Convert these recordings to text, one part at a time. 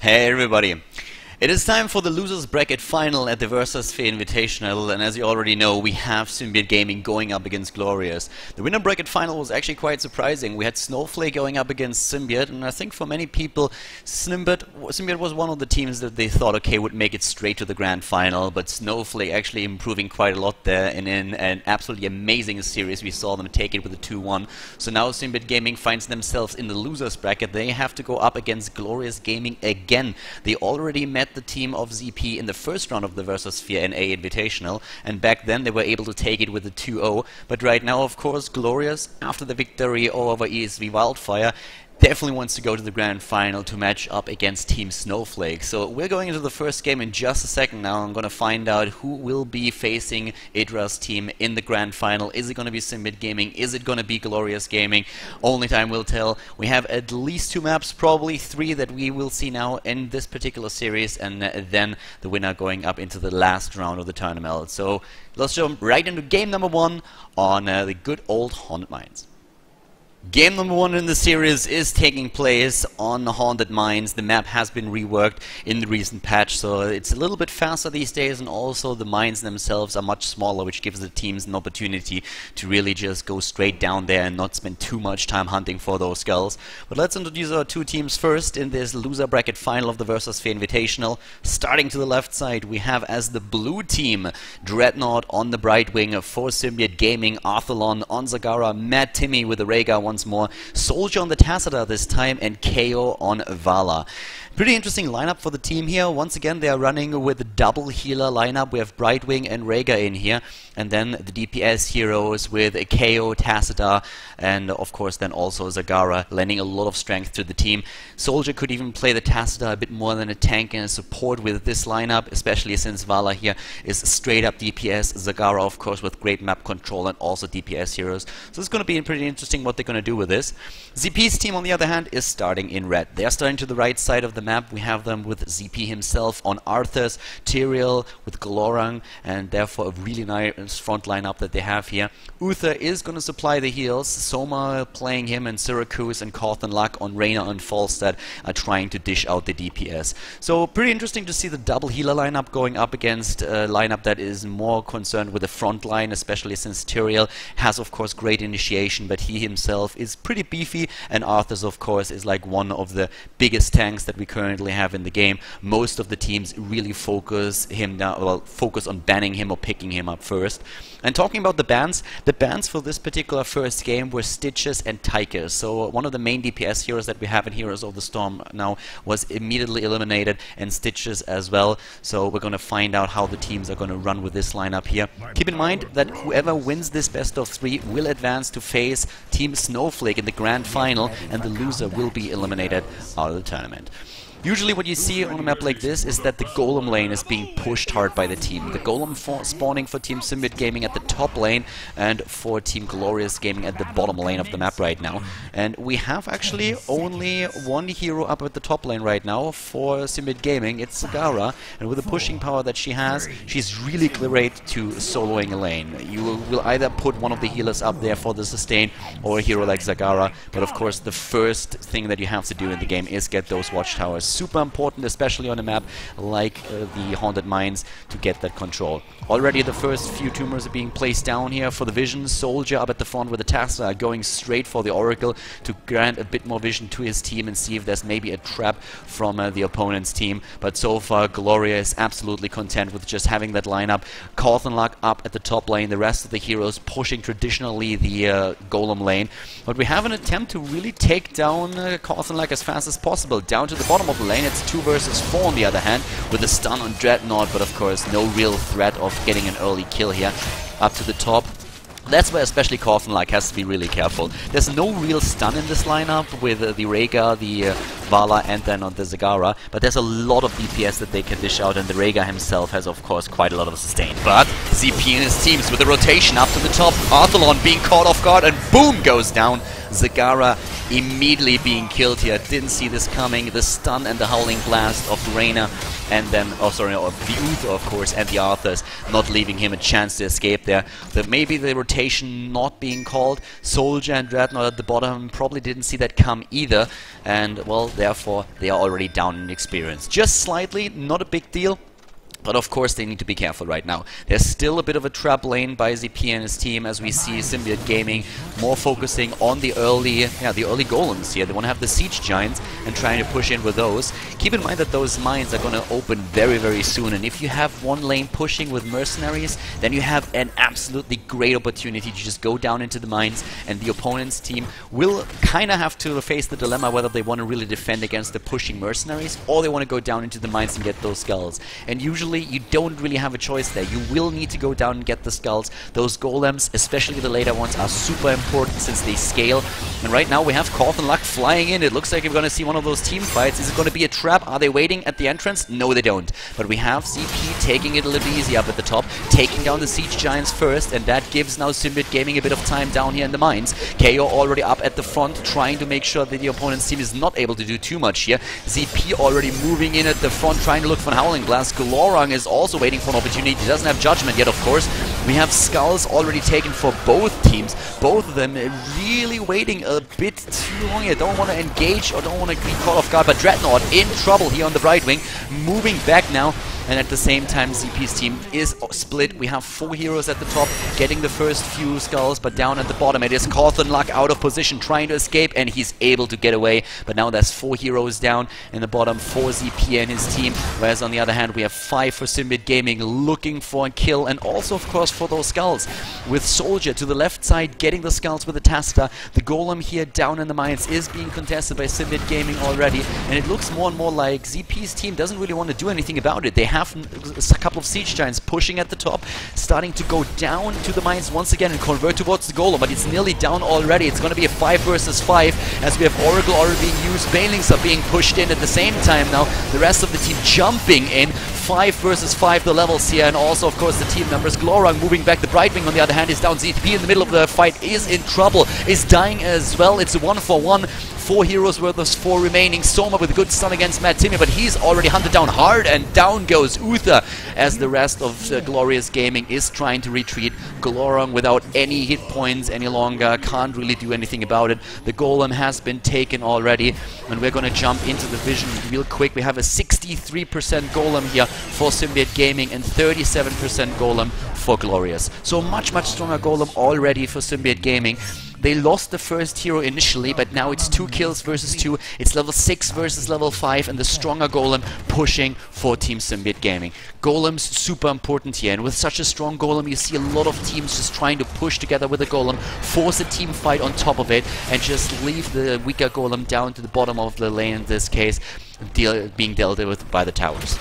Hey everybody! It is time for the losers bracket final at the VersaSphere Invitational, and as you already know, we have Symbiote Gaming going up against Glorious. The winner bracket final was actually quite surprising. We had Snowflake going up against Symbiote, and I think for many people, Symbiote was one of the teams that they thought, okay, would make it straight to the grand final, but Snowflake actually improving quite a lot there, and in an absolutely amazing series, we saw them take it with a 2-1. So now Symbiote Gaming finds themselves in the losers bracket. They have to go up against Glorious Gaming again. They already met the team of ZP in the first round of the VersaSphere NA Invitational, and back then they were able to take it with a 2-0. But right now, of course, Glorious, after the victory over ESV Wildfire, definitely wants to go to the grand final to match up against Team Snowflake. So we're going into the first game in just a second now. I'm going to find out who will be facing Idra's team in the grand final. Is it going to be Symbiote Gaming? Is it going to be Glorious Gaming? Only time will tell. We have at least 2 maps, probably 3 that we will see now in this particular series, and then the winner going up into the last round of the tournament. So let's jump right into game number 1 on the good old Haunted Mines. Game number 1 in the series is taking place on Haunted Mines. The map has been reworked in the recent patch, so it's a little bit faster these days, and also the mines themselves are much smaller, which gives the teams an opportunity to really just go straight down there and not spend too much time hunting for those skulls. But let's introduce our 2 teams first in this loser bracket final of the VersaSphere Invitational. Starting to the left side, we have as the blue team Dreadnought on the Brightwing for Symbiote Gaming, Arthalon on Zagara, Mad Timmy with the Rhaegar once more, Soldier on the Tacita this time, and KO on Vala. Pretty interesting lineup for the team here. Once again, they are running with a double healer lineup. We have Brightwing and Rhaegar in here, and then the DPS heroes with a KO, Tacita, and of course then also Zagara, lending a lot of strength to the team. Soldier could even play the Tacita a bit more than a tank and a support with this lineup, especially since Vala here is straight up DPS. Zagara, of course, with great map control and also DPS heroes. So it's going to be pretty interesting what they're going to do with this. ZP's team, on the other hand, is starting in red. They're starting to the right side of the map. We have them with ZP himself on Arthas, Tyrael with Glorang, and therefore a really nice front lineup that they have here. Uther is going to supply the heals. Soma playing him, and Syracuse and Cawthon Luck on Reyna and Falstad are trying to dish out the DPS. So pretty interesting to see the double healer lineup going up against a lineup that is more concerned with the front line, especially since Tyrael has of course great initiation, but he himself is pretty beefy, and Arthas of course is like one of the biggest tanks that we currently have in the game. Most of the teams really focus him down, well, focus on banning him or picking him up first. And talking about the bans for this particular first game were Stitches and Tychus. So one of the main DPS heroes that we have in Heroes of the Storm now was immediately eliminated, and Stitches as well. So we're going to find out how the teams are going to run with this lineup here. Keep in mind that whoever wins this best of 3 will advance to face Team Snowflake in the grand final, and the loser will be eliminated out of the tournament. Usually what you see on a map like this is that the Golem lane is being pushed hard by the team. The Golem spawning for Team Symbiote Gaming at the top lane, and for Team Glorious Gaming at the bottom lane of the map right now. And we have actually only one hero up at the top lane right now for Symbiote Gaming. It's Zagara, and with the pushing power that she has, she's really great to soloing a lane. You will either put one of the healers up there for the sustain, or a hero like Zagara, but of course the first thing that you have to do in the game is get those watchtowers. Super important, especially on a map like the Haunted Mines, to get that control. Already the first few tumors are being placed down here for the vision. Soldier up at the front with the Tacita going straight for the Oracle to grant a bit more vision to his team and see if there's maybe a trap from the opponent's team. But so far Gloria is absolutely content with just having that lineup. Cawthon Luck up at the top lane, the rest of the heroes pushing traditionally the Golem lane. But we have an attempt to really take down Cawthon Luck as fast as possible. Down to the bottom of the lane, it's 2 versus 4 on the other hand, with a stun on Dreadnought, but of course no real threat of getting an early kill here. Up to the top. That's where especially Cawthon Luck has to be really careful. There's no real stun in this lineup with the Rhaegar, the Vala, and then on the Zagara, but there's a lot of DPS that they can dish out, and the Rhaegar himself has of course quite a lot of sustain. But ZP and his teams with a rotation up to the top, Arthalon being caught off guard, and boom, goes down. Zagara immediately being killed here. Didn't see this coming. The stun and the Howling Blast of Reyna and then, oh sorry, no, the Uther of course, and the Arthurs, not leaving him a chance to escape there. Maybe the rotation not being called, Soldier and Dreadnought at the bottom probably didn't see that come either, and well, therefore they are already down in experience. Just slightly, not a big deal. But of course they need to be careful right now. There's still a bit of a trap lane by ZP and his team, as we see Symbiote Gaming more focusing on the early golems here. They want to have the siege giants and trying to push in with those. Keep in mind that those mines are going to open very, very soon, and if you have one lane pushing with mercenaries, then you have an absolutely great opportunity to just go down into the mines, and the opponent's team will kind of have to face the dilemma whether they want to really defend against the pushing mercenaries or they want to go down into the mines and get those skulls. And usually you don't really have a choice there. You will need to go down and get the skulls. Those golems, especially the later ones, are super important since they scale. And right now we have Khaldor Luck flying in. It looks like we're going to see one of those team fights. Is it going to be a trap? Are they waiting at the entrance? No, they don't. But we have ZP taking it a little easy up at the top, taking down the siege giants first, and that gives now Symbiote Gaming a bit of time down here in the mines. KO already up at the front, trying to make sure that the opponent's team is not able to do too much here. ZP already moving in at the front, trying to look for an Howling Blast. Glora is also waiting for an opportunity. He doesn't have Judgment yet, of course. We have skulls already taken for both teams. Both of them really waiting a bit too long here. Don't want to engage or don't want to be caught off guard. But Dreadnought in trouble here on the right wing. Moving back now. And at the same time, ZP's team is split. We have 4 heroes at the top, getting the first few skulls, but down at the bottom it is Khaldor Luck out of position, trying to escape, and he's able to get away. But now there's 4 heroes down in the bottom, 4 ZP and his team, whereas on the other hand we have 5 for Symbiote Gaming, looking for a kill, and also of course for those skulls. With Soldier to the left side, getting the skulls with the Taster. The Golem here down in the mines is being contested by Symbiote Gaming already, and it looks more and more like ZP's team doesn't really want to do anything about it. They have a couple of siege giants pushing at the top, starting to go down to the mines once again and convert towards the Golem, but it's nearly down already. It's going to be a 5 versus 5 as we have Oracle already being used. Banelings are being pushed in at the same time now. The rest of the team jumping in. 5 versus 5 the levels here, and also of course the team members. Glorang moving back. The Brightwing on the other hand is down. ZP in the middle of the fight is in trouble, is dying as well. It's a 1-for-1. 4 heroes worth of 4 remaining. Soma with a good stun against Mad Timmy, but he's already hunted down hard, and down goes Uther as the rest of Glorious Gaming is trying to retreat. Glorang without any hit points any longer, can't really do anything about it. The Golem has been taken already, and we're going to jump into the vision real quick. We have a 63% Golem here for Symbiote Gaming and 37% Golem for Glorious. So much stronger Golem already for Symbiote Gaming. They lost the first hero initially, but now it's 2 kills versus 2. It's level 6 versus level 5, and the stronger Golem pushing for Team Symbiote Gaming. Golem's super important here, and with such a strong Golem, you see a lot of teams just trying to push together with a Golem, force a team fight on top of it, and just leave the weaker Golem down to the bottom of the lane, in this case, being dealt with by the towers.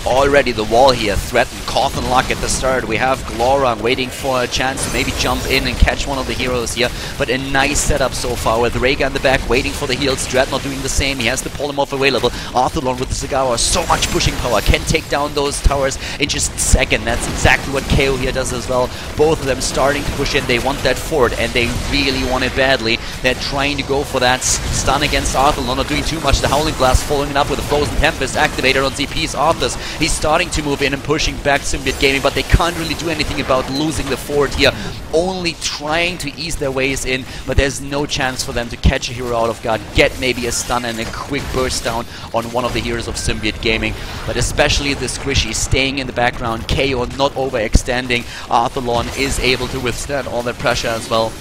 Already the wall here threatened. Khaldor Luck at the start. We have Glorang waiting for a chance to maybe jump in and catch one of the heroes here. But a nice setup so far with Rhaegar in the back waiting for the heals. Dreadnought doing the same. He has the polymorph available. Arthurlon with the Cigar. So much pushing power. Can take down those towers in just a second. That's exactly what KO here does as well. Both of them starting to push in. They want that fort, and they really want it badly. They're trying to go for that stun against Arthurlon. Not doing too much. The Howling Blast following it up with a Frozen Tempest activated on ZP's Arthurs. He's starting to move in and pushing back Symbiote Gaming, but they can't really do anything about losing the fort here. Only trying to ease their ways in, but there's no chance for them to catch a hero out of guard, get maybe a stun and a quick burst down on one of the heroes of Symbiote Gaming. But especially the Squishy staying in the background, KO not overextending. Arthurlon is able to withstand all that pressure as well.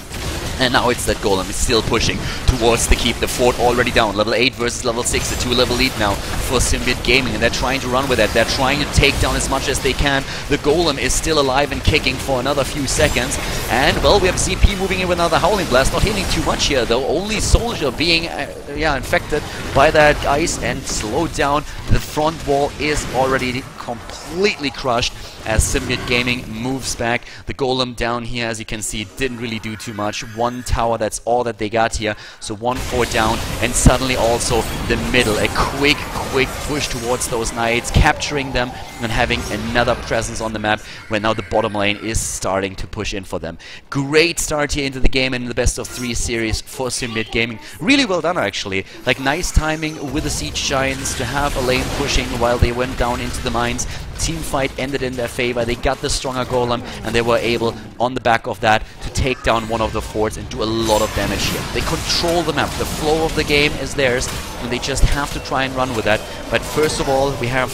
And now it's that Golem is still pushing towards the keep. The fort already down. Level 8 versus level 6. A 2-level lead now for Symbiote Gaming. And they're trying to run with it. They're trying to take down as much as they can. The Golem is still alive and kicking for another few seconds. And, well, we have ZP moving in with another Howling Blast. Not hitting too much here, though. Only Soldier being, infected by that ice and slowed down. The front wall is already completely crushed as Symbiote Gaming moves back. The Golem down here, as you can see, didn't really do too much. 1 tower, that's all that they got here. So 1 fort down, and suddenly also the middle. A quick quick push towards those knights, capturing them and having another presence on the map where now the bottom lane is starting to push in for them. Great start here into the game and in the best of 3 series for Symbiote Gaming. Really well done actually. Like nice timing with the Siege Giants to have a lane pushing while they went down into the mines. Team fight ended in their favor. They got the stronger golem and they were able on the back of that to take down one of the forts and do a lot of damage here. They control the map. The flow of the game is theirs and they just have to try and run with that. But first of all, we have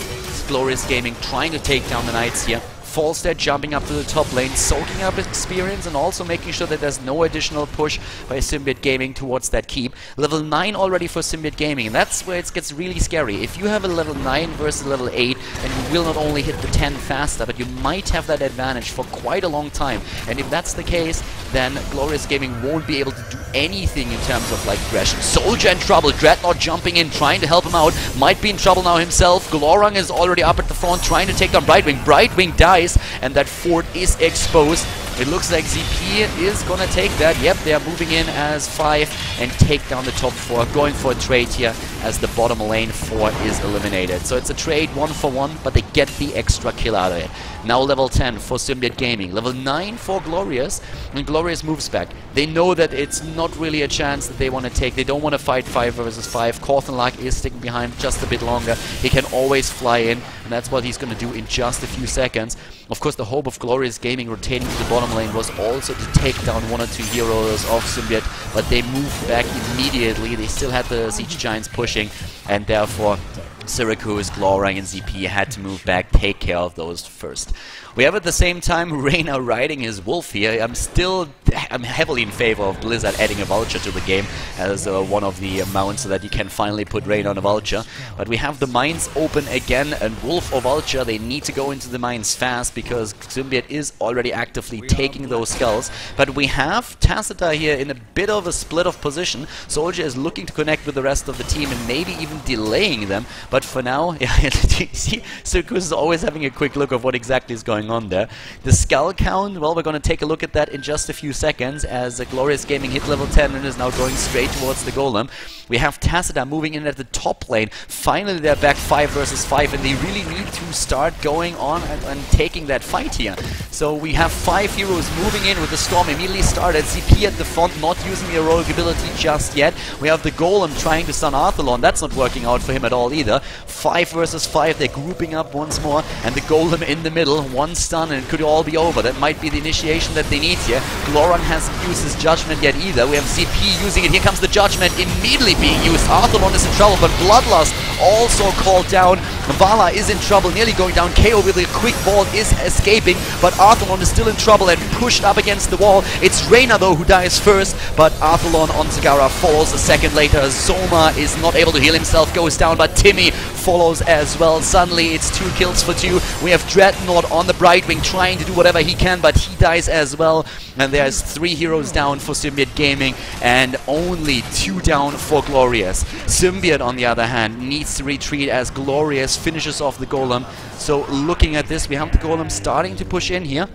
Glorious Gaming trying to take down the knights here. Falstad jumping up to the top lane, soaking up experience and also making sure that there's no additional push by Symbiote Gaming towards that keep. Level 9 already for Symbiote Gaming, and that's where it gets really scary. If you have a level 9 versus level 8, then you will not only hit the 10 faster, but you might have that advantage for quite a long time. And if that's the case, then Glorious Gaming won't be able to do anything in terms of like aggression. Soldier in trouble, Dreadnought jumping in, trying to help him out, might be in trouble now himself. Glorung is already up at the front, trying to take down Brightwing. Brightwing dies, and that fort is exposed. It looks like ZP is gonna take that. Yep, they are moving in as 5 and take down the top 4, going for a trade here as the bottom lane 4 is eliminated. So it's a trade 1-for-1, but they get the extra kill out of it. Now level 10 for Symbiote Gaming, level 9 for Glorious, and Glorious moves back. They know that it's not really a chance that they want to take. They don't want to fight 5 versus 5. Korthenlak is sticking behind just a bit longer. He can always fly in, and that's what he's going to do in just a few seconds. Of course, the hope of Glorious Gaming rotating to the bottom lane was also to take down 1 or 2 heroes of Symbiote, but they moved back immediately. They still had the Siege Giants pushing, and therefore Syracuse, Glorung and ZP had to move back, take care of those first. We have at the same time Reyna riding his wolf here. I'm heavily in favor of Blizzard adding a vulture to the game as one of the mounts so that you can finally put Reyna on a vulture. But we have the mines open again, and wolf or vulture, they need to go into the mines fast because Symbiote is already actively taking those skulls. But we have Tacita here in a bit of a split of position. Soldier is looking to connect with the rest of the team and maybe even delaying them. But for now, yeah, see, Syracuse is always having a quick look of what exactly is going on there. The skull count, well, we're going to take a look at that in just a few seconds as Glorious Gaming hit level 10 and is now going straight towards the golem. We have Tacita moving in at the top lane. Finally, they're back 5 versus 5, and they really need to start going on and taking that fight here. So we have 5 heroes moving in with the storm immediately started. ZP at the front, not using the heroic ability just yet. We have the golem trying to stun Arthalon. That's not working out for him at all either. 5 versus 5, they're grouping up once more, and the golem in the middle, 1 stun, and it could all be over. That might be the initiation that they need here. Glorung hasn't used his judgment yet either. We have ZP using it. Here comes the judgment immediately being used. Arthalon is in trouble, but Bloodlust also called down. Vala is in trouble, nearly going down. KO with a quick ball is escaping, but Arthalon is still in trouble and pushed up against the wall. It's Reyna though who dies first, but Arthalon on Zagara follows a second later. Zoma is not able to heal himself, goes down, but Timmy follows as well. Suddenly it's 2 kills for 2. We have Dreadnought on the Brightwing trying to do whatever he can, but he dies as well. And there's 3 heroes down for Symbiote Gaming and only 2 down for Glorious. Symbiote, on the other hand, needs to retreat as Glorious finishes off the golem. So looking at this, we have the golem starting to push in here.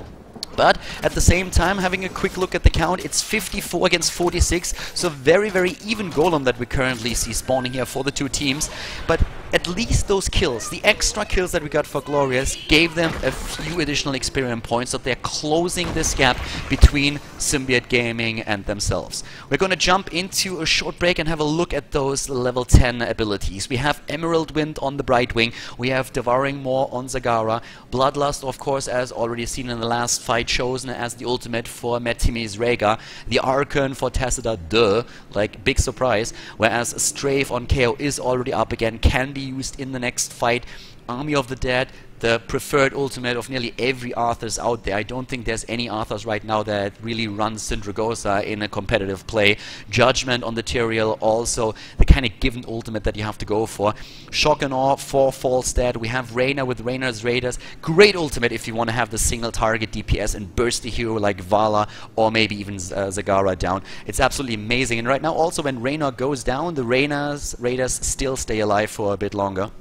But at the same time, having a quick look at the count, it's 54 against 46. So very, very even golem that we currently see spawning here for the 2 teams. But at least those kills, the extra kills that we got for Glorious, gave them a few additional experience points, so they're closing this gap between Symbiote Gaming and themselves. We're going to jump into a short break and have a look at those level 10 abilities. We have Emerald Wind on the Brightwing, we have Devouring Maw on Zagara, Bloodlust, of course, as already seen in the last fight, chosen as the ultimate for Metimi's Rhaegar, the Archon for Tacita, like big surprise, whereas Strafe on KO is already up again, can be used in the next fight. Army of the Dead, the preferred ultimate of nearly every Arthur's out there. I don't think there's any Arthurs right now that really runs Syndragosa in a competitive play. Judgment on the Tyrael, also the kind of given ultimate that you have to go for. Shock and Awe for Falstad. We have Reyna with Reyna's Raiders. Great ultimate if you want to have the single target DPS and burst a hero like Vala or maybe even Zagara down. It's absolutely amazing. And right now also when Reyna goes down, the Reyna's Raiders still stay alive for a bit longer.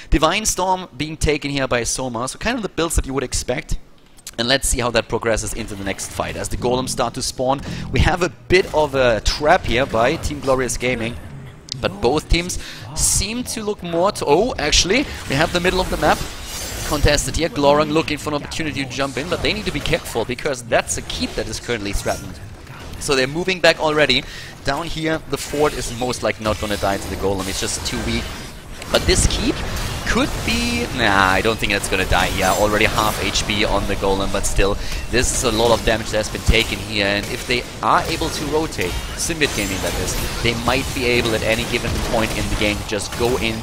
Divine Storm being taken here by Soma, so kind of the builds that you would expect. And let's see how that progresses into the next fight. As the golems start to spawn, we have a bit of a trap here by Team Glorious Gaming. But both teams seem to look more to... Oh, actually, we have the middle of the map contested here. Glorung looking for an opportunity to jump in, but they need to be careful because that's a keep that is currently threatened. So they're moving back already. Down here, the fort is most likely not going to die to the golem. It's just too weak. But this keep could be... Nah, I don't think it's going to die here. Already half HP on the golem, but still, this is a lot of damage that has been taken here. And if they are able to rotate, Symbiote Gaming that is, they might be able at any given point in the game to just go in,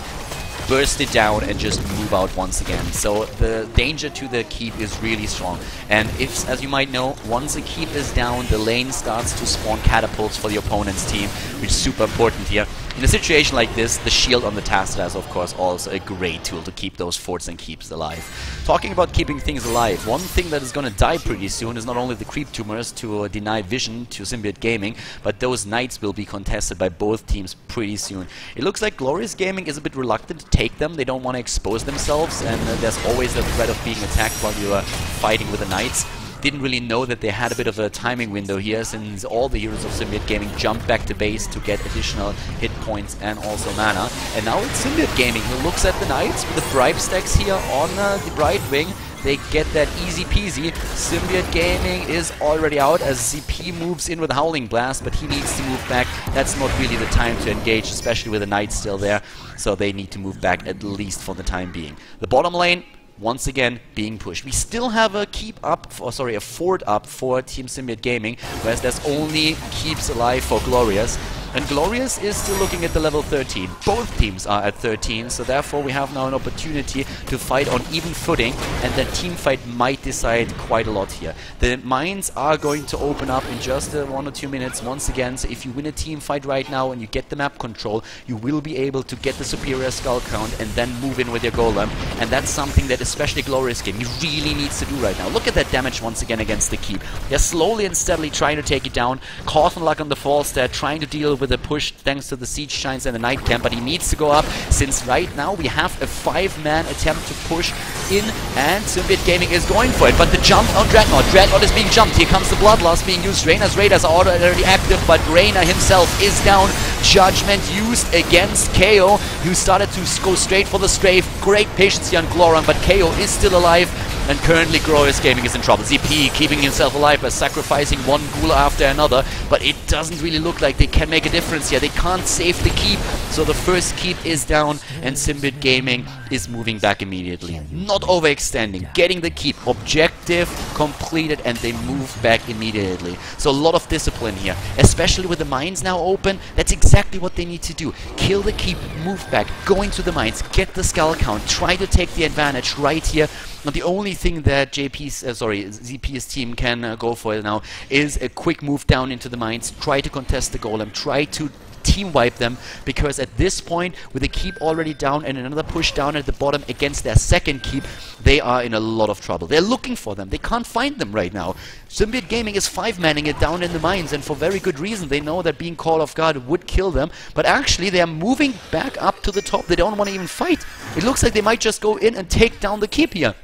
burst it down and just move out once again. So the danger to the keep is really strong. And if, as you might know, once a keep is down, the lane starts to spawn catapults for the opponent's team, which is super important here. In a situation like this, the shield on the Tacita is of course also a great tool to keep those forts and keeps alive. Talking about keeping things alive, one thing that is going to die pretty soon is not only the creep tumors to deny vision to Symbiote Gaming, but those knights will be contested by both teams pretty soon. It looks like Glorious Gaming is a bit reluctant to take them. They don't want to expose themselves, and there's always the threat of being attacked while you are fighting with the knights. Didn't really know that they had a bit of a timing window here, since all the heroes of Symbiote Gaming jumped back to base to get additional hit points and also mana. And now it's Symbiote Gaming who looks at the knights with the bribe stacks here on the right wing. They get that easy peasy. Symbiote Gaming is already out as ZP moves in with Howling Blast, but he needs to move back. That's not really the time to engage, especially with the knights still there. So they need to move back at least for the time being. The bottom lane, once again, being pushed. We still have a keep up, a fort up for Team Symbiote Gaming, whereas there's only keeps alive for Glorious. And Glorious is still looking at the level 13. Both teams are at 13, so therefore we have now an opportunity to fight on even footing, and the team fight might decide quite a lot here. The mines are going to open up in just 1 or 2 minutes once again, so if you win a team fight right now and you get the map control, you will be able to get the superior skull count and then move in with your golem, and that's something that especially Glorious Gaming really needs to do right now. Look at that damage once again against the keep. They're slowly and steadily trying to take it down. Caution luck on the falls there, trying to deal with a push thanks to the siege shines and the night camp, but he needs to go up since right now we have a 5-man attempt to push in, and Symbiote Gaming is going for it. But the jump on Dreadnought. Dreadnought is being jumped. Here comes the Bloodlust being used. Reyna's Raiders are already active, but Reyna himself is down. Judgment used against KO, who started to go straight for the strafe. Great patience here on Glorung, but KO is still alive. And currently Glorious Gaming is in trouble. ZP keeping himself alive by sacrificing one ghoul after another, but it doesn't really look like they can make a difference here. They can't save the keep, so the first keep is down, and Symbiote Gaming is moving back immediately. Not overextending, getting the keep. Objective completed, and they move back immediately. So a lot of discipline here, especially with the mines now open. That's exactly what they need to do. Kill the keep, move back, go into the mines, get the skull count, try to take the advantage right here. And the only thing that ZP's team can go for now is a quick move down into the mines, try to contest the golem, try to team wipe them, because at this point, with the keep already down and another push down at the bottom against their second keep, they are in a lot of trouble. They're looking for them. They can't find them right now. Symbiote Gaming is 5-manning it down in the mines, and for very good reason. They know that being caught off guard would kill them, but actually they are moving back up to the top. They don't want to even fight. It looks like they might just go in and take down the keep here.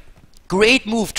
Great move,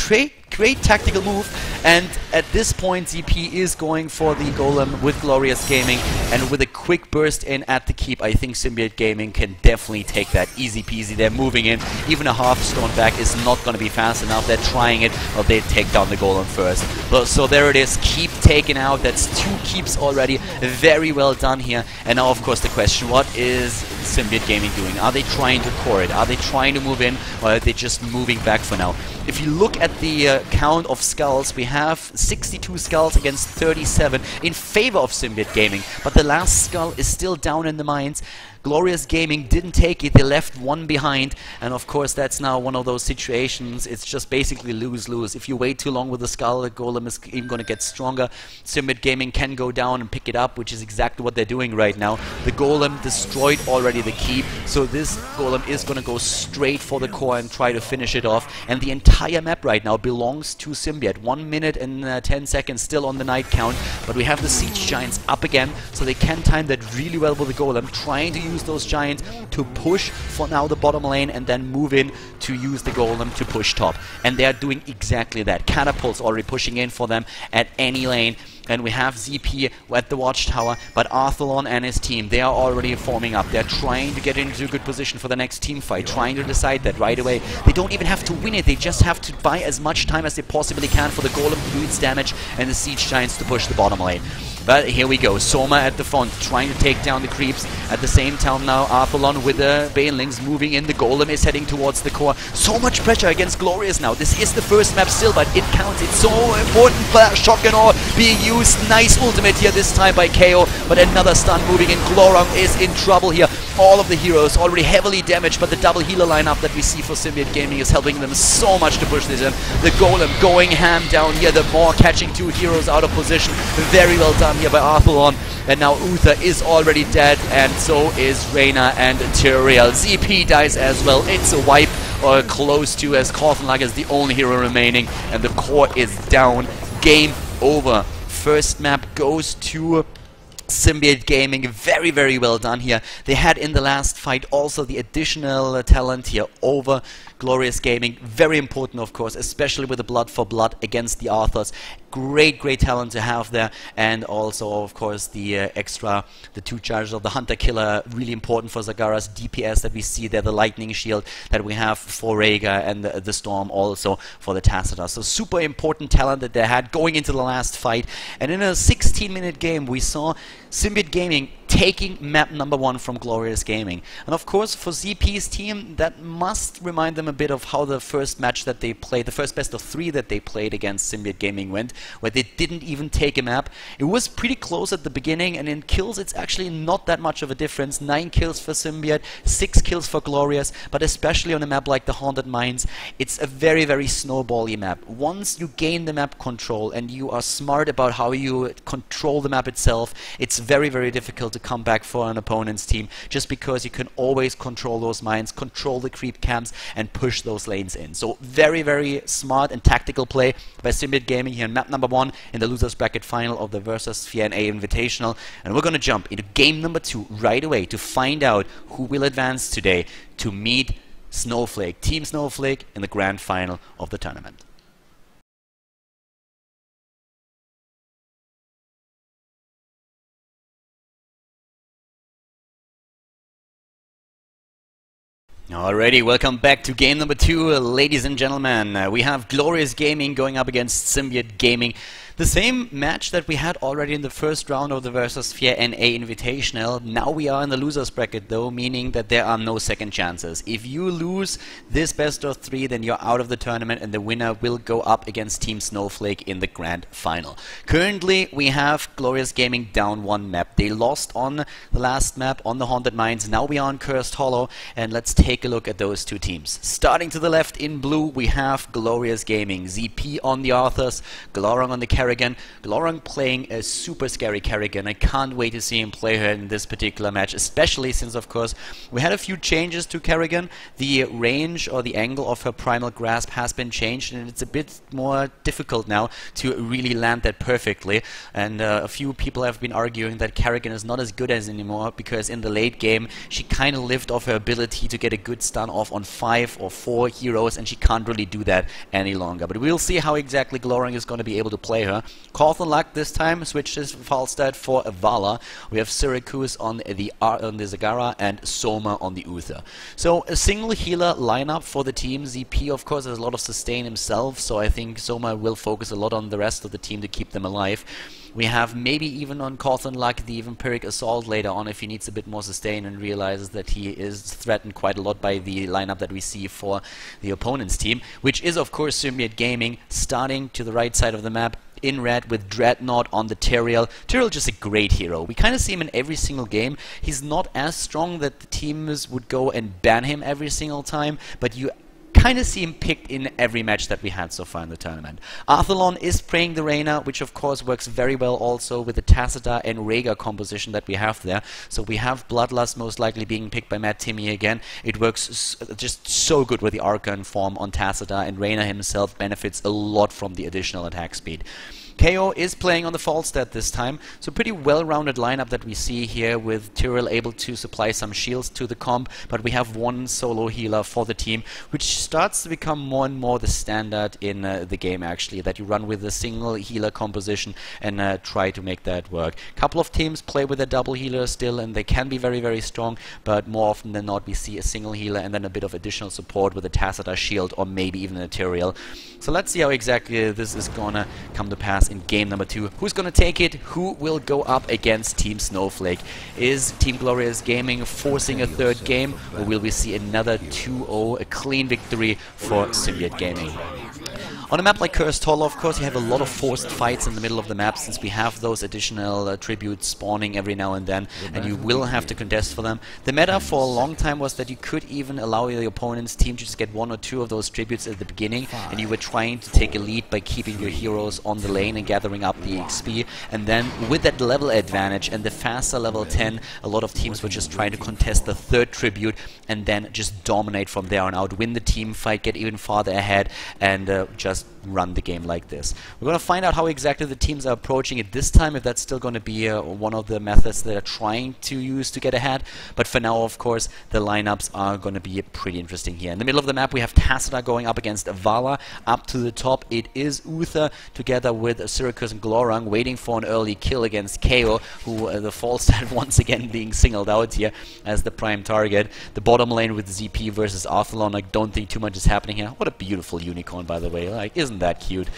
great tactical move, and at this point ZP is going for the golem with Glorious Gaming, and with a quick burst in at the keep, I think Symbiote Gaming can definitely take that easy peasy. They're moving in. Even a half stone back is not going to be fast enough. They're trying it, or they take down the golem first. So there it is, keep taken out. That's 2 keeps already. Very well done here. And now of course the question, what is Symbiote Gaming doing? Are they trying to core it? Are they trying to move in, or are they just moving back for now? If you look at the count of skulls, we have 62 skulls against 37 in favor of Symbiote Gaming, but the last skull is still down in the mines. Glorious Gaming didn't take it, they left 1 behind, and of course that's now one of those situations. It's just basically lose-lose. If you wait too long with the skull, the golem is even going to get stronger. Symbiote Gaming can go down and pick it up, which is exactly what they're doing right now. The golem destroyed already the keep, so this golem is going to go straight for the core and try to finish it off, and the entire map right now belongs to Symbiote. 1 minute and 10 seconds still on the night count, but we have the siege giants up again, so they can time that really well with the golem, trying to use use those giants to push for now the bottom lane and then move in to use the golem to push top. And they are doing exactly that. Catapult's already pushing in for them at any lane. And we have ZP at the watchtower, but Arthalon and his team, they are already forming up. They're trying to get into a good position for the next team fight, trying to decide that right away. They don't even have to win it, they just have to buy as much time as they possibly can for the golem to do its damage and the siege giants to push the bottom lane. But here we go, Soma at the front, trying to take down the creeps. At the same time now, Arthalon with the Banelings moving in. The golem is heading towards the core. So much pressure against Glorious now. This is the first map still, but it counts. It's so important. Shock and awe being used. Nice ultimate here this time by KO, but another stun moving in. Glorong is in trouble here. All of the heroes already heavily damaged, but the double healer lineup that we see for Symbiote Gaming is helping them so much to push this in. The golem going ham down here. The Maw catching two heroes out of position. Very well done here by Arthalon. And now Uther is already dead, and so is Reyna and Tyrael. ZP dies as well. It's a wipe, or close to, as Khaldor is the only hero remaining, and the core is down. Game over. First map goes to Symbiote Gaming. Very, very well done here. They had in the last fight also the additional talent here over Glorious Gaming. Very important, of course, especially with the blood for blood against the Arthurs. Great, great talent to have there. And also, of course, the the two charges of the Hunter Killer, really important for Zagara's DPS that we see there, the Lightning Shield that we have for Rhaegar, and the Storm also for the Tacita. So super important talent that they had going into the last fight. And in a 16-minute game, we saw Symbiote Gaming taking map number 1 from Glorious Gaming. And of course, for ZP's team, that must remind them a bit of how the first match that they played, the first best of 3 that they played against Symbiote Gaming went, where they didn't even take a map. It was pretty close at the beginning, and in kills it's actually not that much of a difference. 9 kills for Symbiote, 6 kills for Glorious, but especially on a map like the Haunted Mines, it's a very, very snowbally map. Once you gain the map control and you are smart about how you control the map itself, it's very, very difficult to come back for an opponent's team, just because you can always control those mines, control the creep camps, and push those lanes in. So very, very smart and tactical play by Symbiote Gaming here in map number 1 in the losers bracket final of the VersaSphere Invitational. And we're going to jump into game number 2 right away to find out who will advance today to meet Snowflake, Team Snowflake, in the grand final of the tournament. Alrighty, welcome back to game number 2, ladies and gentlemen. We have Glorious Gaming going up against Symbiote Gaming. The same match that we had already in the first round of the VersaSphere NA Invitational. Now we are in the losers bracket though, meaning that there are no second chances. If you lose this best of 3, then you're out of the tournament, and the winner will go up against Team Snowflake in the grand final. Currently, we have Glorious Gaming down 1 map. They lost on the last map on the Haunted Mines. Now we are on Cursed Hollow, and let's take a look at those two teams. Starting to the left in blue, we have Glorious Gaming. ZP on the Arthurs, Glorong on the Kerrigan. Glorong playing a super scary Kerrigan. I can't wait to see him play her in this particular match, especially since, of course, we had a few changes to Kerrigan. The range or the angle of her Primal Grasp has been changed, and it's a bit more difficult now to really land that perfectly. And a few people have been arguing that Kerrigan is not as good as anymore, because in the late game she kind of lived off her ability to get a good stun off on 5 or 4 heroes, and she can't really do that any longer. But we'll see how exactly Glorong is going to be able to play her. Khaldor this time switches Falstad for Vala. We have Syracuse on the Zagara and Soma on the Uther. So a single healer lineup for the team. ZP, of course, has a lot of sustain himself, so I think Soma will focus a lot on the rest of the team to keep them alive. We have maybe even on Khaldor the Vampiric Assault later on if he needs a bit more sustain and realizes that he is threatened quite a lot by the lineup that we see for the opponent's team, which is of course Symbiote Gaming, starting to the right side of the map in red with Dreadnought on the Tyrael. Tyrael just a great hero. We kind of see him in every single game. He's not as strong that the teams would go and ban him every single time, but you kind of see him picked in every match that we had so far in the tournament. Arthalon is playing the Reyna, which of course works very well also with the Tacita and Rhaegar composition that we have there. So we have Bloodlust most likely being picked by Matt Timmy again. It works just so good with the Archon form on Tacita, and Reyna himself benefits a lot from the additional attack speed. KO is playing on the Falstad this time, so pretty well-rounded lineup that we see here, with Tyrell able to supply some shields to the comp, but we have one solo healer for the team, which starts to become more and more the standard in the game actually, that you run with a single healer composition and try to make that work. A couple of teams play with a double healer still, and they can be very, very strong, but more often than not we see a single healer and then a bit of additional support with a Tacita shield or maybe even a Tyrell. So let's see how exactly this is gonna come to pass in game number 2. Who's gonna take it? Who will go up against Team Snowflake? Is Team Glorious Gaming forcing a third game, or will we see another 2-0, a clean victory for Symbiote Gaming? On a map like Cursed Hollow, of course, you have a lot of forced fights in the middle of the map, since we have those additional tributes spawning every now and then, and you will have to contest for them. The meta for a long time was that you could even allow the opponent's team to just get 1 or 2 of those tributes at the beginning, and you were trying to take a lead by keeping your heroes on the lane and gathering up the XP. And then with that level advantage and the faster level 10, a lot of teams were just trying to contest the third tribute and then just dominate from there on out, win the team fight, get even farther ahead, and just run the game like this. We're going to find out how exactly the teams are approaching it this time, if that's still going to be one of the methods that are trying to use to get ahead. But for now, of course, the lineups are going to be pretty interesting here. In the middle of the map, we have Tacita going up against Vala. Up to the top, it is Uther together with Syracuse and Glorang, waiting for an early kill against KO, who the Falstad once again being singled out here as the prime target. The bottom lane with ZP versus Arthalon, I don't think too much is happening here. What a beautiful unicorn, by the way. Like, isn't that cute?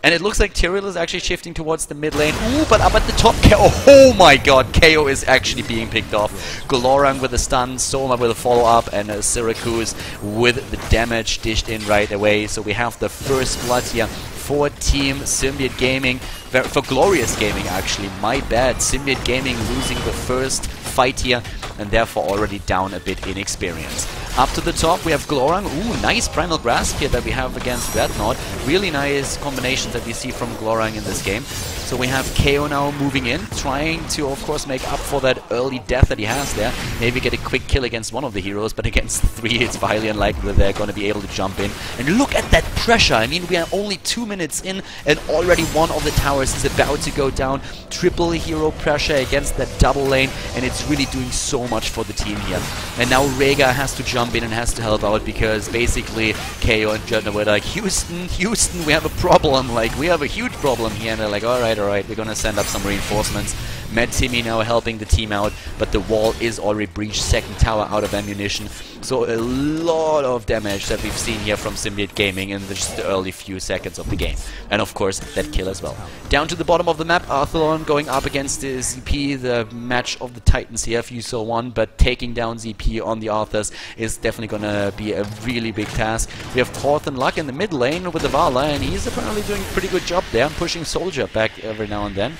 And it looks like Tyrell is actually shifting towards the mid lane. Ooh, but up at the top, KO. Oh my god, KO is actually being picked off. Glorang with a stun, Soma with a follow-up, and Syracuse with the damage dished in right away. So we have the first blood here for Team Symbiote Gaming. For Glorious Gaming, actually. My bad. Symbiote Gaming losing the first fight here, and therefore already down a bit in experience. Up to the top, we have Glorang. Ooh, nice Primal Grasp here that we have against Dreadnought. Really nice combinations that we see from Glorang in this game. So we have KO now moving in, trying to, of course, make up for that early death that he has there. Maybe get a quick kill against one of the heroes, but against the 3, it's highly unlikely that they're going to be able to jump in. And look at that pressure. I mean, we are only 2 minutes in, and already one of the towers is about to go down. Triple hero pressure against that double lane, and it's really doing so much for the team here. And now Rega has to jump in and has to help out, because basically KO and Dreadnought were like, Houston, we have a problem. Like, we have a huge problem here. And they're like, alright, we're gonna send up some reinforcements. Matt Timmy now helping the team out, but the wall is already breached. Second tower out of ammunition. So a lot of damage that we've seen here from Symbiote Gaming in just the early few seconds of the game. And of course, that kill as well. Down to the bottom of the map, Arthalon going up against the ZP, the match of the Titans here, if you saw one, but taking down ZP on the Arthurs is definitely gonna be a really big task. We have Thornton Luck in the mid lane with the Vala, and he's apparently doing a pretty good job there, pushing Soldier back every now and then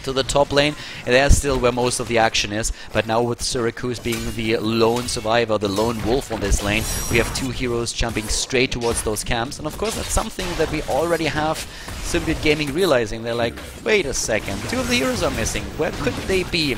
to the top lane, and that's still where most of the action is. But now with Syracuse being the lone survivor, the lone wolf on this lane, we have 2 heroes jumping straight towards those camps. And of course, that's something that we already have Symbiote Gaming realizing. They're like, wait a second, 2 of the heroes are missing. Where could they be?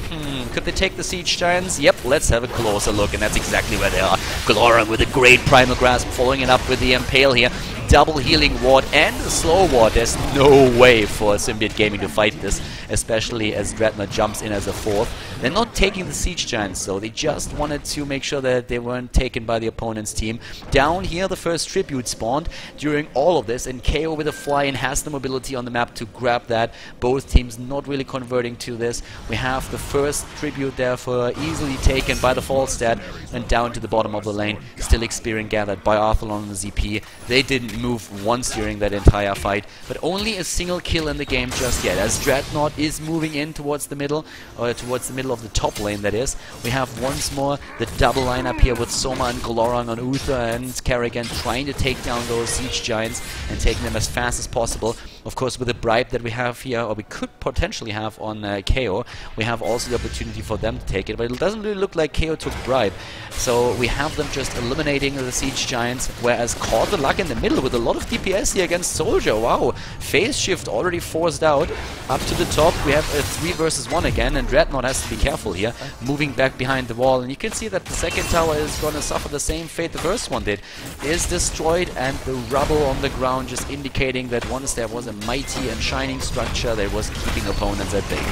Could they take the Siege Giants? Yep, let's have a closer look, and that's exactly where they are. Glorang with a great Primal Grasp, following it up with the Impale here. Double healing ward and a slow ward. There's no way for Symbiote Gaming to fight this, especially as Dreadnought jumps in as a 4th. They're not taking the Siege Giants, though. They just wanted to make sure that they weren't taken by the opponent's team. Down here, the first tribute spawned during all of this, and KO with a fly-in has the mobility on the map to grab that. Both teams not really converting to this. We have the first tribute therefore easily taken by the Falstad, and down to the bottom of the lane, still experience gathered by Arthalon and the ZP. They didn't move once during that entire fight, but only a single kill in the game just yet, as Dreadnought is moving in towards the middle, or towards the middle of the top lane, that is. We have once more the double lineup here with Soma and Glorang on Uther and Kerrigan trying to take down those Siege Giants and taking them as fast as possible. Of course, with the bribe that we have here, or we could potentially have on KO, we have also the opportunity for them to take it, but it doesn't really look like KO took bribe. So we have them just eliminating the Siege Giants, whereas Khaldor Luck in the middle with with a lot of DPS here against Soldier. Wow, phase shift already forced out. Up to the top, we have a 3 versus 1 again, and Dreadnought has to be careful here, moving back behind the wall. And you can see that the second tower is going to suffer the same fate the first one did. Is destroyed, and the rubble on the ground just indicating that once there was a mighty and shining structure that was keeping opponents at bay.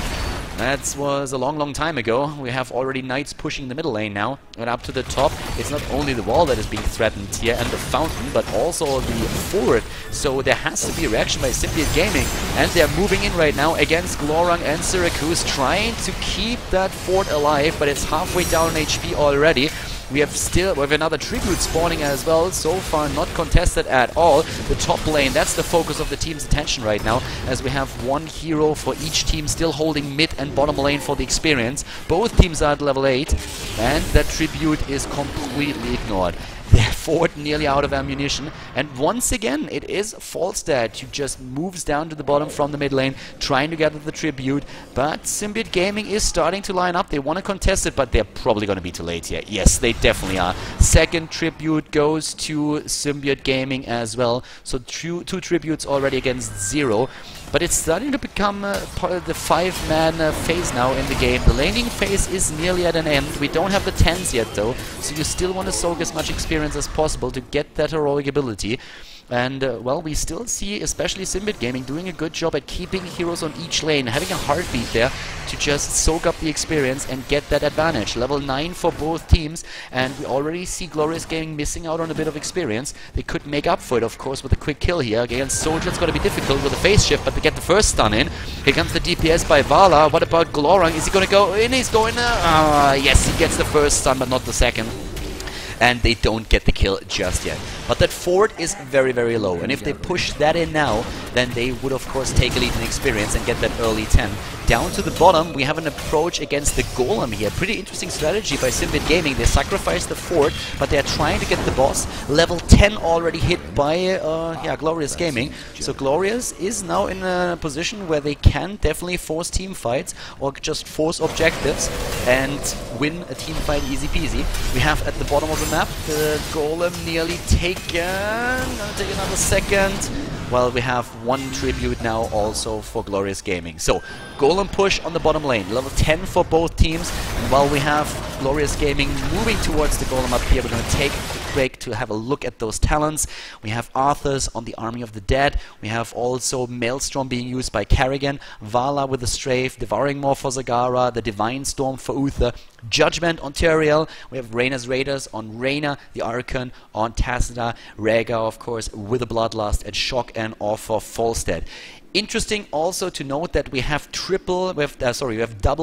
That was a long time ago. We have already Knights pushing the middle lane now. And up to the top, it's not only the wall that is being threatened here and the fountain, but also the fort. So there has to be a reaction by Symbiote Gaming. And they're moving in right now against Glorung and Syracuse, trying to keep that fort alive, but it's halfway down in HP already. We have another tribute spawning as well. So far not contested at all. The top lane, that's the focus of the team's attention right now, as we have one hero for each team still holding mid and bottom lane for the experience. Both teams are at level 8, and that tribute is completely ignored. Their fort nearly out of ammunition, and once again it is Falstad who just moves down to the bottom from the mid lane, trying to gather the tribute. But Symbiote Gaming is starting to line up. They want to contest it, but they're probably going to be too late here. Yes, they definitely are. Second tribute goes to Symbiote Gaming as well, so two tributes already against 0. But it's starting to become part of the 5-man phase now in the game. The laning phase is nearly at an end. We don't have the 10s yet though, so you still want to soak as much experience as possible to get that heroic ability. And, well, we still see, especially Symbiote Gaming, doing a good job at keeping heroes on each lane, having a heartbeat there to just soak up the experience and get that advantage. Level 9 for both teams, and we already see Glorious Gaming missing out on a bit of experience. They could make up for it, of course, with a quick kill here. Against Soldier, it's going to be difficult with a phase shift, but they get the first stun in. Here comes the DPS by Vala. What about Glorung? Is he going to go in? He's going... yes, he gets the first stun, but not the second. And they don't get the kill just yet. But that fort is very low, and if they push that in now, then they would of course take a lead in experience and get that early 10. Down to the bottom, we have an approach against the Golem here. Pretty interesting strategy by Symbiote Gaming. They sacrifice the fort, but they're trying to get the boss. Level 10 already hit by Glorious Gaming. So Glorious is now in a position where they can definitely force team fights or just force objectives and win a team fight easy peasy. We have at the bottom of the map the Golem nearly taken. Gonna take another second. Well, we have one tribute now also for Glorious Gaming. So, Golem push on the bottom lane. Level 10 for both teams. And while we have Glorious Gaming moving towards the Golem up here, we're going to take a quick break to have a look at those talents. We have Arthur's on the Army of the Dead. We have also Maelstrom being used by Karrigan. Vala with the Strafe. Devouring Maw for Zagara. The Divine Storm for Uther. Judgment on Tyrael. We have Reyna's Raiders on Reyna. The Archon on Tacita. Rhaegar, of course, with a Bloodlust at Shock and off for Falstad. Interesting also to note that we have double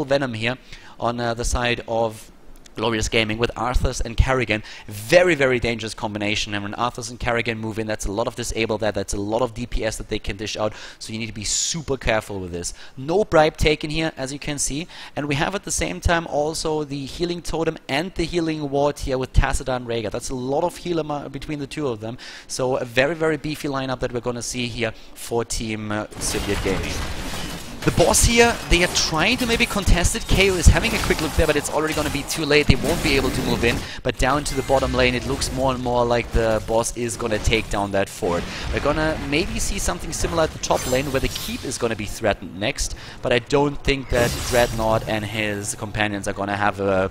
Venom here on the side of Glorious Gaming with Arthas and Karrigan. Very dangerous combination, and when Arthas and Karrigan move in, that's a lot of disable there, that's a lot of DPS that they can dish out, so you need to be super careful with this. No bribe taken here, as you can see, and we have at the same time also the healing totem and the healing ward here with Tacita and Rhaegar. That's a lot of healer between the two of them, so a very beefy lineup that we're going to see here for Team Symbiote Gaming. The boss here, they are trying to maybe contest it. KO is having a quick look there, but it's already going to be too late. They won't be able to move in. But down to the bottom lane, it looks more and more like the boss is going to take down that fort. We're going to maybe see something similar at the top lane, where the keep is going to be threatened next. But I don't think that Dreadnought and his companions are going to have a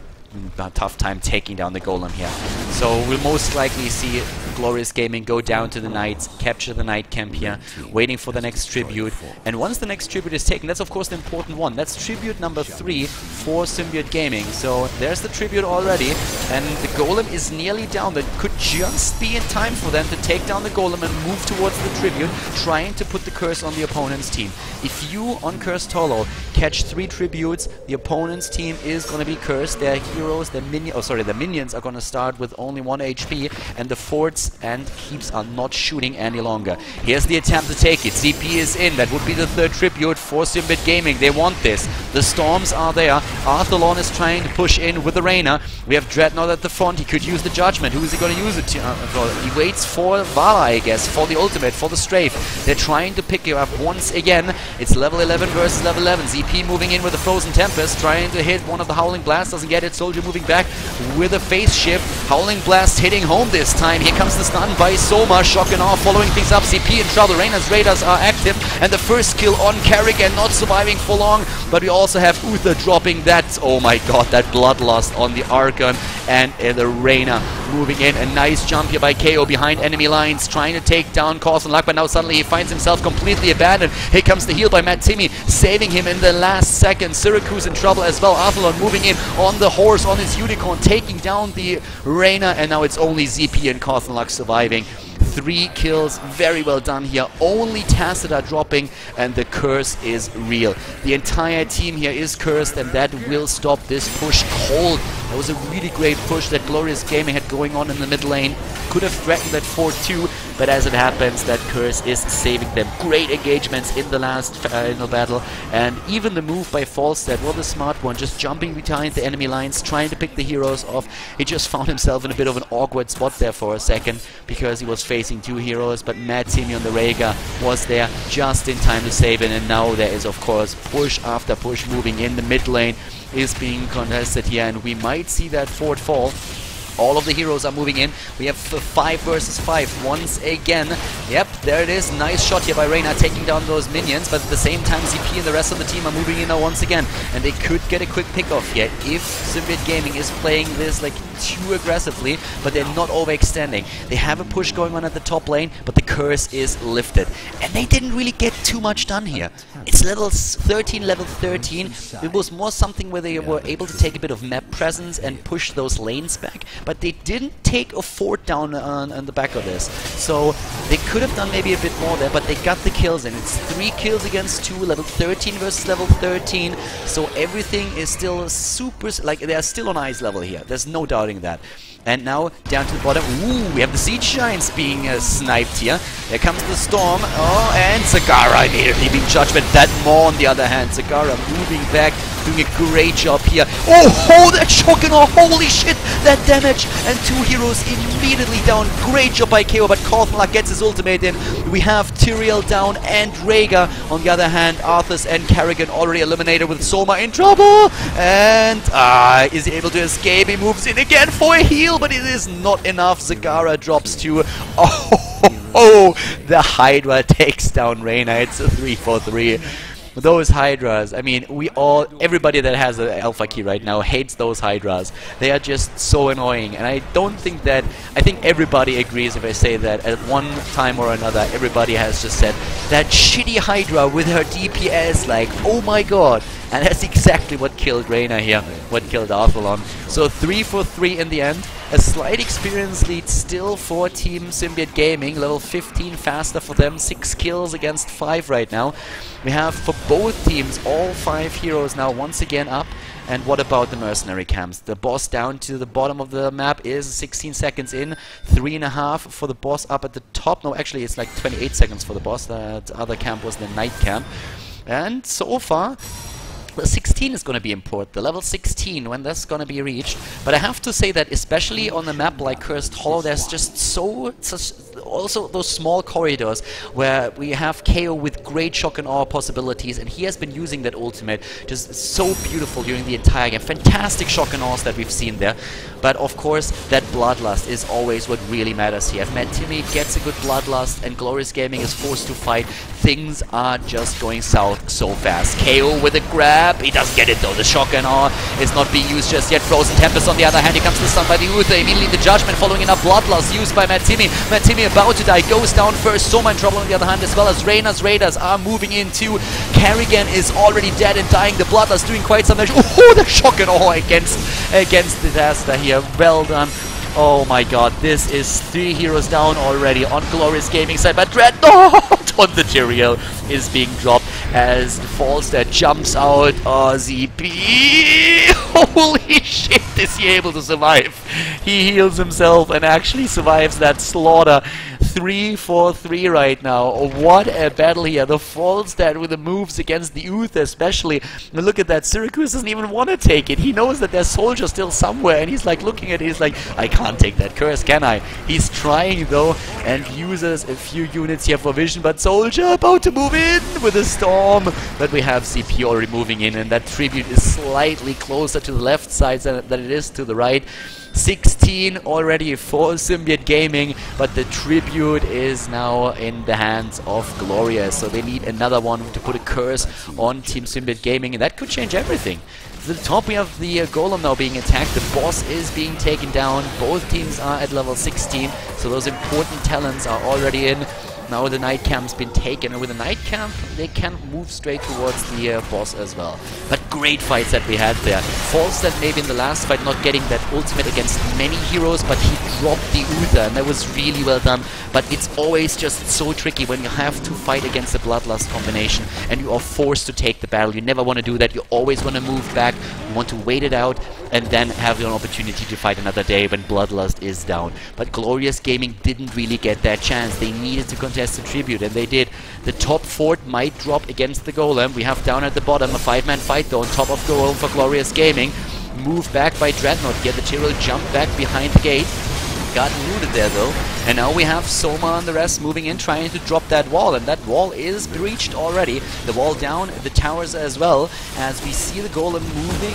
tough time taking down the Golem here. So we'll most likely see Glorious Gaming go down to the Knights, capture the Knight camp here, waiting for the next tribute. And once the next tribute is taken, that's of course the important one. That's tribute number 3 for Symbiote Gaming. So there's the tribute already, and the Golem is nearly down. That could just be in time for them to take down the Golem and move towards the tribute, trying to put the curse on the opponent's team. If you on Cursed Hollow catch 3 tributes, the opponent's team is going to be cursed. Their heroes, the minions are going to start with only 1 HP, and the forts and keeps are not shooting any longer. Here's the attempt to take it. ZP is in. That would be the 3rd tribute for Symbiote Gaming. They want this. The storms are there. Arthalon is trying to push in with the Reyna. We have Dreadnought at the front. He could use the Judgment. Who is he going to use it to? He waits for Vala, I guess, for the ultimate, for the Strafe. They're trying to pick you up once again. It's level 11 versus level 11. ZP moving in with the Frozen Tempest, trying to hit one of the Howling Blasts. Doesn't get it. So Soldier moving back with a phase shift. Howling Blast hitting home this time. Here comes the stun by Soma. Shock and Awe following things up. CP in trouble. Reyna's radars are active. And the first kill on Carrigan, not surviving for long. But we also have Uther dropping that. Oh my god, that bloodlust on the Archon. And the Reyna moving in. A nice jump here by KO behind enemy lines. Trying to take down Cause and Luck. But now suddenly he finds himself completely abandoned. Here comes the heal by Matt Timmy. Saving him in the last second. Syracuse in trouble as well. Athlon moving in on the horse, on his unicorn. Taking down the Reyna. And now it's only ZP and Cause and Luck surviving. 3 kills, very well done here. Only Tacita dropping, and the curse is real. The entire team here is cursed, and that will stop this push cold. That was a really great push that Glorious Gaming had going on in the mid lane. Could have threatened that 4-2, but as it happens, that curse is saving them. Great engagements in the last final battle, and even the move by Falstad was a smart one, just jumping behind the enemy lines, trying to pick the heroes off. He just found himself in a bit of an awkward spot there for a second, because he was facing 2 heroes, but Mad Timmy on the Rhaegar was there just in time to save it, and now there is, of course, push after push moving in. The mid lane is being contested here, and we might see that fort fall. All of the heroes are moving in. We have 5 versus 5 once again. Yep, there it is. Nice shot here by Reyna taking down those minions, but at the same time ZP and the rest of the team are moving in now once again, and they could get a quick pick off here if Symbiote Gaming is playing this like too aggressively, but they're not overextending. They have a push going on at the top lane, but the curse is lifted, and they didn't really get too much done here. It's level 13, level 13. It was more something where they were able to take a bit of map presence and push those lanes back, but they didn't take a fort down on the back of this. So they could have done maybe a bit more there, but they got the kills, and it's 3 kills against 2, level 13 versus level 13. So everything is still super, like they are still on ice level here. There's no doubting that. And now down to the bottom. Ooh, we have the Siege Giants being sniped here. There comes the Storm. Oh, and Zagara immediately being judged. But that more on the other hand. Zagara moving back, doing a great job here. Oh, that shock and awe. Holy shit, that damage. And 2 heroes immediately down. Great job by KO, but Khaldor gets his ultimate in. We have Tyrael down and Rhaegar. On the other hand, Arthas and Carrigan already eliminated with Soma in trouble. And is he able to escape? He moves in again for a heal, but it is not enough. Zagara drops to... Oh, the Hydra takes down Reyna. It's a 3-4-3. Those Hydras, I mean, everybody that has an alpha key right now hates those Hydras. They are just so annoying, and I think everybody agrees if I say that at one time or another, everybody has just said, that shitty Hydra with her DPS, like, oh my god. And that's exactly what killed Reyna here, what killed Athlon. So 3-4-3 in the end. A slight experience lead still for Team Symbiote Gaming. Level 15 faster for them. 6 kills against 5 right now. We have for both teams all 5 heroes now once again up. And what about the mercenary camps? The boss down to the bottom of the map is 16 seconds in. 3.5 for the boss up at the top. No, actually it's like 28 seconds for the boss. That other camp was the night camp. And so far... the 16 is going to be important, the level 16, when that's going to be reached. But I have to say that especially on a map like Cursed Hollow, there's just also those small corridors where we have KO with great shock and awe possibilities, and he has been using that ultimate just so beautiful during the entire game. Fantastic shock and awe that we've seen there. But of course, that bloodlust is always what really matters here. If Matt Timmy gets a good bloodlust and Glorious Gaming is forced to fight, things are just going south so fast. KO with a grab. He doesn't get it though. The shock and awe is not being used just yet. Frozen Tempest on the other hand. Here comes the stun by the Uther. Immediately the Judgment following enough bloodlust used by Matt Timmy. Matt Timmy about to die. Goes down first. Soma in trouble on the other hand, as well as Reyna's Raiders are moving in too. Carrigan is already dead and dying. The bloodlust doing quite some damage. Oh, the shock and awe against Disaster here. Well done. Oh my god, this is 3 heroes down already on Glorious Gaming side, but Dreadnought on the Tyrael is being dropped as Falstad jumps out. Oh, ZP! Holy shit, is he able to survive? He heals himself and actually survives that slaughter. 3-4-3 right now. What a battle here. The Falstad with the moves against the Uther especially. And look at that. Syracuse doesn't even want to take it. He knows that there's soldier still somewhere, and he's like looking at it. He's like, I can't take that curse, can I? He's trying though, and uses a few units here for vision, but soldier about to move in with a storm. But we have CP already moving in, and that tribute is slightly closer to the left side than it is to the right. 16 already for Symbiote Gaming, but the tribute is now in the hands of Glorious, so they need another one to put a curse on Team Symbiote Gaming, and that could change everything. To the top we have the Golem now being attacked, the boss is being taken down, both teams are at level 16, so those important talents are already in. Now the Night Camp's been taken, and with the Night Camp they can move straight towards the boss as well. But great fights that we had there. Falstad maybe in the last fight not getting that ultimate against many heroes, but he dropped the Uther, and that was really well done. But it's always just so tricky when you have to fight against the Bloodlust combination and you are forced to take the battle. You never want to do that. You always want to move back. You want to wait it out and then have an opportunity to fight another day when Bloodlust is down. But Glorious Gaming didn't really get that chance. They needed to contest the tribute, and they did. The top fort might drop against the Golem. We have down at the bottom a 5-man fight though on top of Golem for Glorious Gaming. Move back by Dreadnought here. The Tyrrell jump back behind the gate. Got rooted there though, and now we have Soma and the rest moving in, trying to drop that wall, and that wall is breached already. The wall down, the towers as well, as we see the Golem moving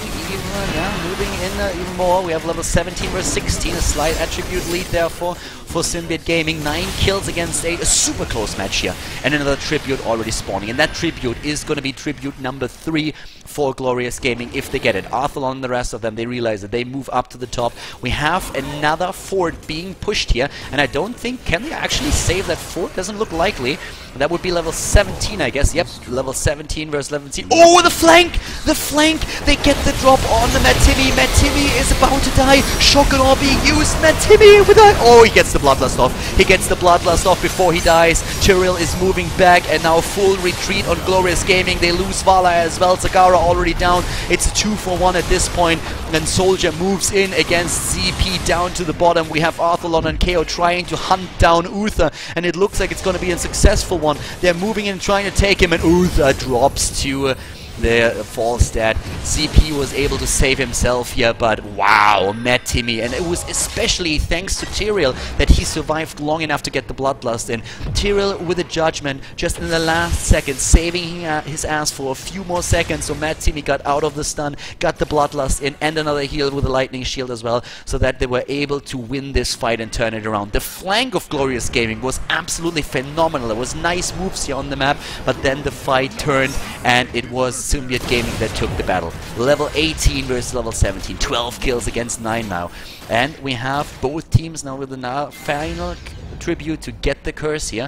in even more. We have level 17 versus 16, a slight attribute lead there for Symbiote Gaming. 9 kills against 8, a super close match here, and another tribute already spawning, and that tribute is going to be tribute number 3 for Glorious Gaming if they get it. Arthalon and the rest of them, they realize that they move up to the top. We have another fort being pushed here, and I don't think, can they actually save that fort? Doesn't look likely. That would be level 17, I guess. Yep, level 17 versus level 17. Oh, the flank! The flank! They get the drop on the Mattimi. Mattimi is about to die. Shock and awe being used. Mattimi with a... Oh, he gets the Bloodlust off. He gets the Bloodlust off before he dies. Tyrrell is moving back, and now full retreat on Glorious Gaming. They lose Vala as well. Zagara already down. It's a 2-for-1 at this point. And then Soldier moves in against ZP down to the bottom. We have Arthalon and KO trying to hunt down Uther, and it looks like it's going to be a successful one. They're moving in trying to take him, and Uther drops to the Falstad. CP was able to save himself here, but wow, Mattimi. And it was especially thanks to Tyrrell that he survived long enough to get the Bloodlust in. Tyrrell with a judgment just in the last second, saving his ass for a few more seconds, so Mattimi got out of the stun, got the Bloodlust in, and another heal with a lightning shield as well, so that they were able to win this fight and turn it around. The flank of Glorious Gaming was absolutely phenomenal. There was nice moves here on the map, but then the fight turned, and it was Symbiote Gaming that took the battle. Level 18 versus level 17. 12 kills against 9 now. And we have both teams now with the final tribute to get the curse here.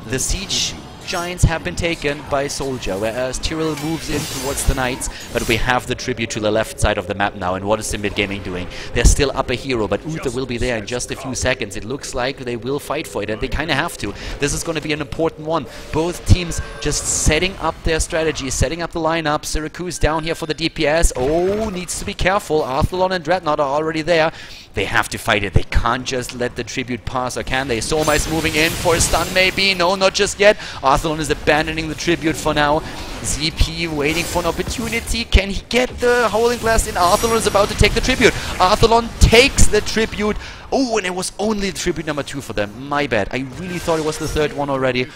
The Siege Giants have been taken by Soldier, whereas Tyrrell moves in towards the Knights, but we have the tribute to the left side of the map now. And what is Symbiote Gaming doing? They're still up a hero, but Uther will be there in just a few seconds. It looks like they will fight for it, and they kind of have to. This is going to be an important one. Both teams just setting up their strategy, setting up the lineup. Syracuse down here for the DPS. Oh, needs to be careful. Arthalon and Dreadnought are already there. They have to fight it. They can't just let the tribute pass, or can they? Soma is moving in for a stun, maybe. No, not just yet. Arthalon is abandoning the tribute for now. ZP waiting for an opportunity. Can he get the Howling Blast in? Arthalon is about to take the tribute. Arthalon takes the tribute. Oh, and it was only the tribute number 2 for them. My bad. I really thought it was the 3rd one already.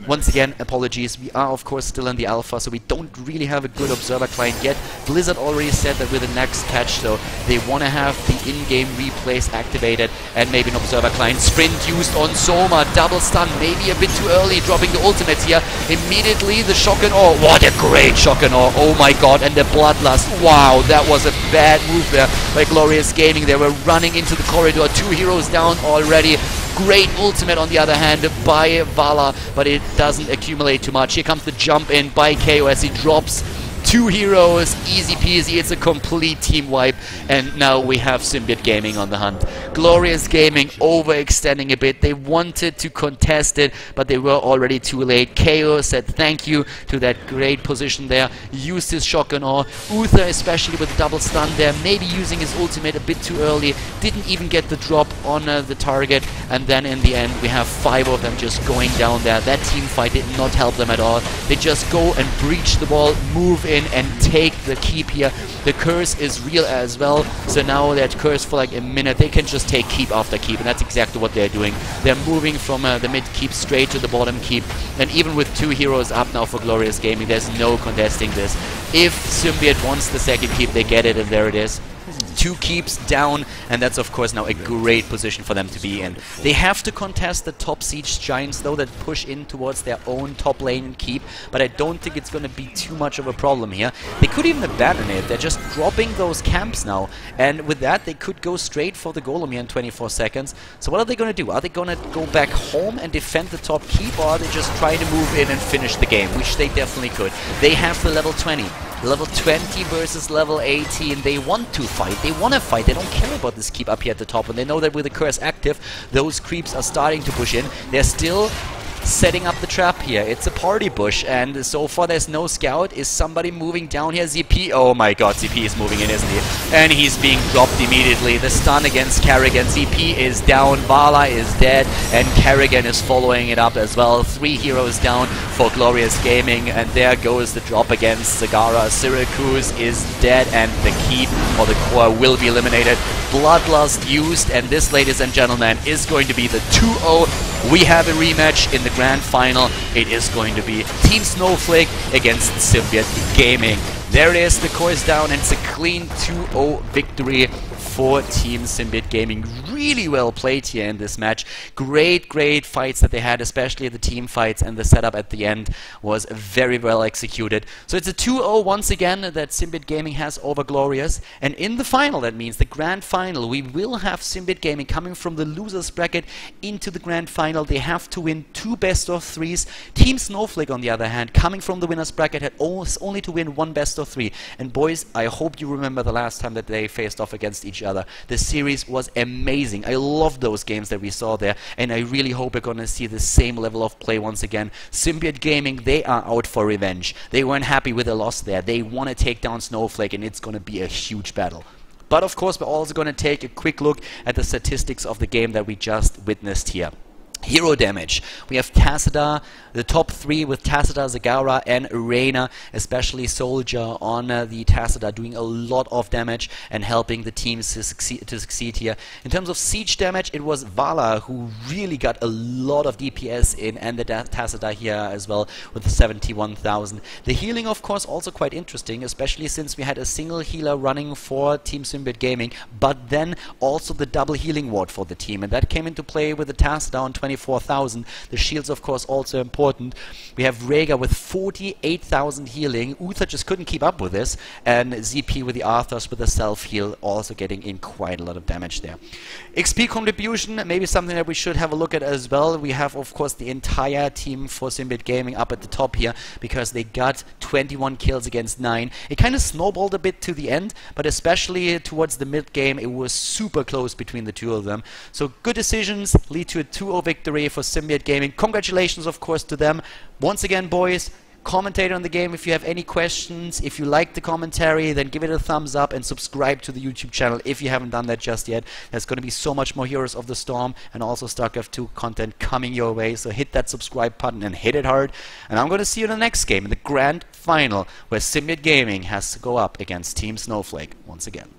Once again, apologies. We are, of course, still in the alpha, so we don't really have a good observer client yet. Blizzard already said that with the next patch, so they want to have the in-game replays activated and maybe an observer client. Sprint used on Soma. Double stun. Maybe a bit too early, dropping the ultimates here. Immediately, the Shock and Awe. What a great Shock and Awe. Oh my god. And the Bloodlust. Wow, that was a bad move there by Glorious Gaming. They were running into the corridor. 2 heroes down already. Great ultimate on the other hand by Vala, but it doesn't accumulate too much. Here comes the jump in by KO as he drops 2 heroes, easy peasy, it's a complete team wipe, and now we have Symbiote Gaming on the hunt. Glorious Gaming overextending a bit, they wanted to contest it, but they were already too late. KO said thank you to that great position there, used his shotgun or Uther especially with the double stun there, maybe using his ultimate a bit too early, didn't even get the drop on the target, and then in the end we have 5 of them just going down there. That team fight did not help them at all. They just go and breach the wall, move in and take the keep here. The curse is real as well, so now that curse for like a minute, they can just take keep after keep, and that's exactly what they're doing. They're moving from the mid keep straight to the bottom keep, and even with 2 heroes up now for Glorious Gaming, there's no contesting this. If Symbiote wants the second keep, they get it, and there it is. 2 keeps down, and that's of course now a great position for them to be in. They have to contest the top siege giants though that push in towards their own top lane and keep, but I don't think it's going to be too much of a problem here. They could even abandon it, they're just dropping those camps now, and with that they could go straight for the golem here in 24 seconds. So what are they going to do? Are they going to go back home and defend the top keep, or are they just trying to move in and finish the game, which they definitely could. They have the level 20. Level 20 versus level 18. They want to fight. They want to fight. They don't care about this keep up here at the top. And they know that with the curse active, those creeps are starting to push in. They're still setting up the trap here. It's a party bush, and so far there's no scout. Is somebody moving down here? ZP? Oh my god, ZP is moving in, isn't he? And he's being dropped immediately. The stun against Kerrigan. ZP is down, Vala is dead, and Kerrigan is following it up as well. 3 heroes down for Glorious Gaming, and there goes the drop against Zagara. Syracuse is dead, and the keep or the core will be eliminated. Bloodlust used, and this, ladies and gentlemen, is going to be the 2-0. We have a rematch in the grand final. It is going to be Team Snowflake against Symbiote Gaming. There it is, the core is down, and it's a clean 2-0 victory for Team Symbiote Gaming. Really well played here in this match. Great fights that they had, especially the team fights, and the setup at the end was very well executed. So it's a 2-0 once again that Symbiote Gaming has over Glorious, and in the final, that means the grand final, we will have Symbiote Gaming coming from the losers bracket into the grand final. They have to win 2 best-of-3s. Team Snowflake, on the other hand, coming from the winners bracket, had only to win 1 best-of-3. And boys, I hope you remember the last time that they faced off against each other. The series was amazing. I love those games that we saw there, and I really hope we're gonna see the same level of play once again. Symbiote Gaming, they are out for revenge. They weren't happy with the loss there. They want to take down Snowflake, and it's gonna be a huge battle. But of course, we're also gonna take a quick look at the statistics of the game that we just witnessed here. Hero damage. We have Tassadar, the top 3 with Tassadar, Zagara and Reyna, especially Soldier on the Tassadar, doing a lot of damage and helping the teams to succeed here. In terms of siege damage, it was Vala who really got a lot of DPS in, and the Tassadar here as well with 71,000. The healing, of course, also quite interesting, especially since we had a single healer running for Team Symbiote Gaming, but then also the double healing ward for the team, and that came into play with the Tassadar on 24,000. The shields, of course, also important. We have Rhaegar with 48,000 healing. Uther just couldn't keep up with this, and ZP with the Arthurs with the self-heal also getting in quite a lot of damage there. XP contribution, maybe something that we should have a look at as well. We have, of course, the entire team for Symbiote Gaming up at the top here, because they got 21 kills against 9. It kind of snowballed a bit to the end, but especially towards the mid-game, it was super close between the 2 of them. So good decisions lead to a 2-0 victory for Symbiote Gaming. Congratulations, of course, to them. Once again, boys, commentate on the game if you have any questions. If you like the commentary, then give it a thumbs up and subscribe to the YouTube channel if you haven't done that just yet. There's going to be so much more Heroes of the Storm and also StarCraft 2 content coming your way, so hit that subscribe button and hit it hard. And I'm going to see you in the next game, in the grand final, where Symbiote Gaming has to go up against Team Snowflake once again.